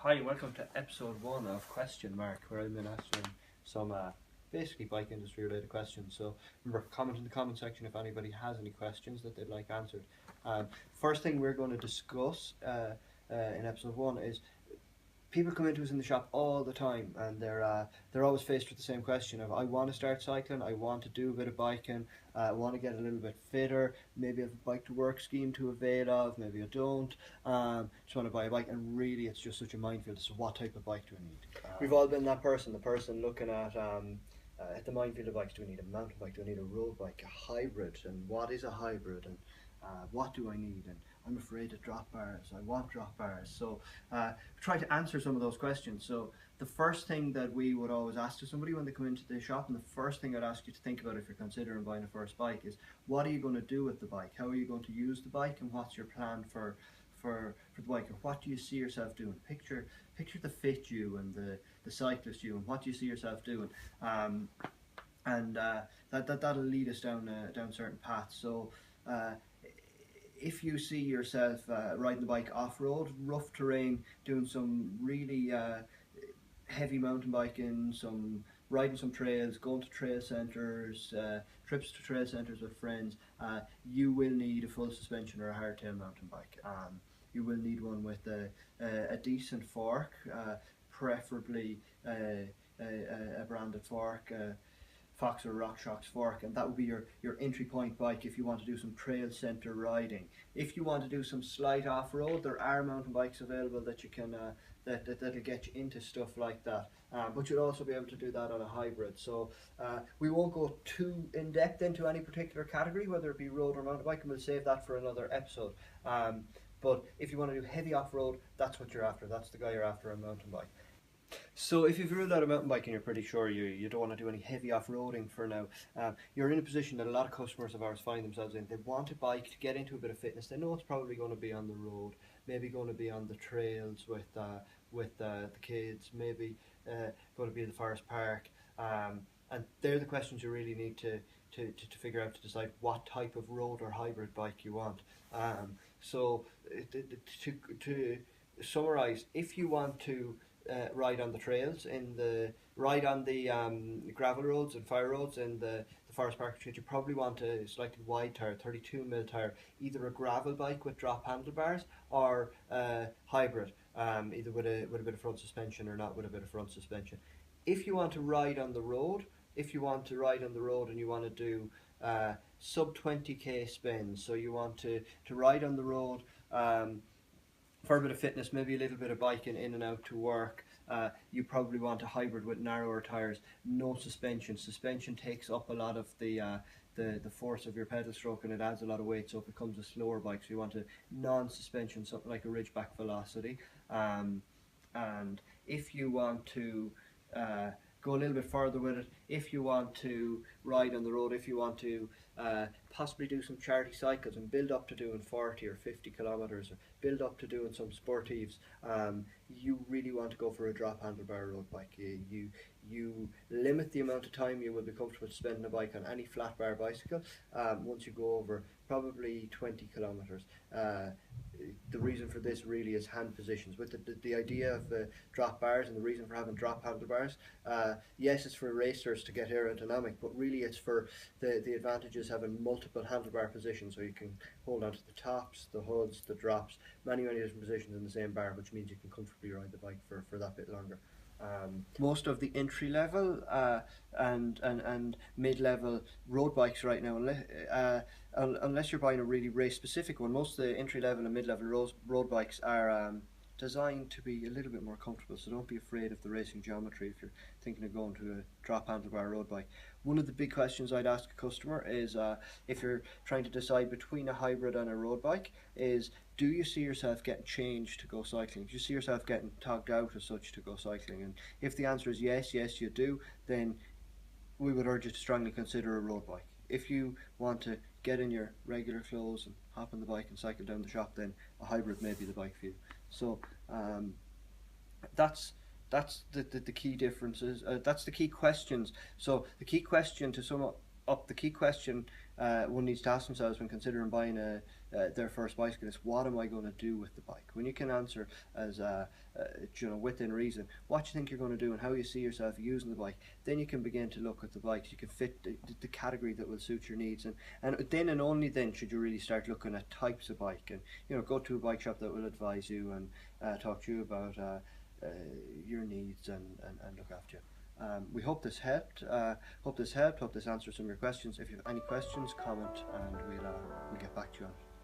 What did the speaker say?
Hi, welcome to episode 1 of Question Mark, where I've been answering some basically bike industry related questions. So remember, comment in the comment section if anybody has any questions that they'd like answered. First thing we're going to discuss in episode 1 is people come into us in the shop all the time, and they're always faced with the same question of, I want to start cycling, I want to do a bit of biking, I want to get a little bit fitter, maybe I have a bike to work scheme to avail of, maybe I don't, just want to buy a bike, and really it's just such a minefield as to what type of bike do I need. We've all been that person, the person looking at the minefield of bikes. Do I need a mountain bike, do I need a road bike, a hybrid, and what is a hybrid, and what do I need, and I'm afraid of drop bars, I want drop bars. So try to answer some of those questions. So the first thing that we would always ask to somebody when they come into the shop, and the first thing I'd ask you to think about if you're considering buying a first bike, is what are you going to do with the bike? How are you going to use the bike, and what's your plan for the bike, or what do you see yourself doing? Picture the fit you and the cyclist you, and what do you see yourself doing? That'll lead us down certain paths. So if you see yourself riding the bike off-road, rough terrain, doing some really heavy mountain biking, riding some trails, going to trail centres, trips to trail centres with friends, you will need a full suspension or a hardtail mountain bike. You will need one with a decent fork, preferably a branded fork, Fox or RockShox fork, and that would be your entry point bike if you want to do some trail centre riding. If you want to do some slight off-road, there are mountain bikes available that you can that'll get you into stuff like that, but you'll also be able to do that on a hybrid. So we won't go too in depth into any particular category, whether it be road or mountain bike, and we'll save that for another episode. But if you want to do heavy off-road, that's what you're after, that's the guy you're after, a mountain bike. So if you've ruled out a mountain bike and you're pretty sure you don't want to do any heavy off-roading for now, you're in a position that a lot of customers of ours find themselves in. They want a bike to get into a bit of fitness. They know it's probably going to be on the road, maybe going to be on the trails with the kids, maybe going to be in the forest park, and they're the questions you really need to figure out to decide what type of road or hybrid bike you want. So to summarise, if you want to ride on the trails, ride on the gravel roads and fire roads in the forest park retreat, you probably want a slightly wide tyre, 32mm tyre, either a gravel bike with drop handlebars or hybrid, either with a bit of front suspension or not with a bit of front suspension. If you want to ride on the road, and you want to do sub 20k spins, so you want to ride on the road for a bit of fitness, maybe a little bit of biking in and out to work, you probably want a hybrid with narrower tyres, no suspension. Suspension takes up a lot of the force of your pedal stroke, and it adds a lot of weight, so it becomes a slower bike. So you want a non-suspension, something like a Ridgeback Velocity. And if you want to go a little bit further with it, if you want to ride on the road, if you want to possibly do some charity cycles and build up to doing 40 or 50 kilometres, or build up to doing some sportives, you really want to go for a drop handlebar road bike. You limit the amount of time you will be comfortable spending a bike on any flat bar bicycle once you go over probably 20 kilometres. The reason for this really is hand positions. With the idea of drop bars, and the reason for having drop handlebars, yes, it's for racers to get aerodynamic, but really it's for the advantages having multiple handlebar positions, so you can hold onto the tops, the hoods, the drops, many different positions in the same bar, which means you can comfortably ride the bike for that bit longer. Most of the entry level and mid-level road bikes right now, unless you're buying a really race specific one, most of the entry level and mid-level road bikes are designed to be a little bit more comfortable, so don't be afraid of the racing geometry if you're thinking of going to a drop handlebar road bike. One of the big questions I'd ask a customer is, if you're trying to decide between a hybrid and a road bike, is, do you see yourself getting changed to go cycling? Do you see yourself getting togged out as such to go cycling? And if the answer is yes you do, then we would urge you to strongly consider a road bike. If you want to get in your regular clothes and hop on the bike and cycle down the shop, then a hybrid may be the bike for you. So that's the key differences. That's the key questions. So the key question, to sum up the key question one needs to ask themselves when considering buying their first bicycle is, what am I going to do with the bike? When you can answer as within reason what you think you're going to do and how you see yourself using the bike, then you can begin to look at the bikes. You can fit the category that will suit your needs, and then and only then should you really start looking at types of bike, and go to a bike shop that will advise you and talk to you about your needs and look after you. We hope this helped. Hope this answers some of your questions. If you have any questions, comment, and we'll get back to you on it.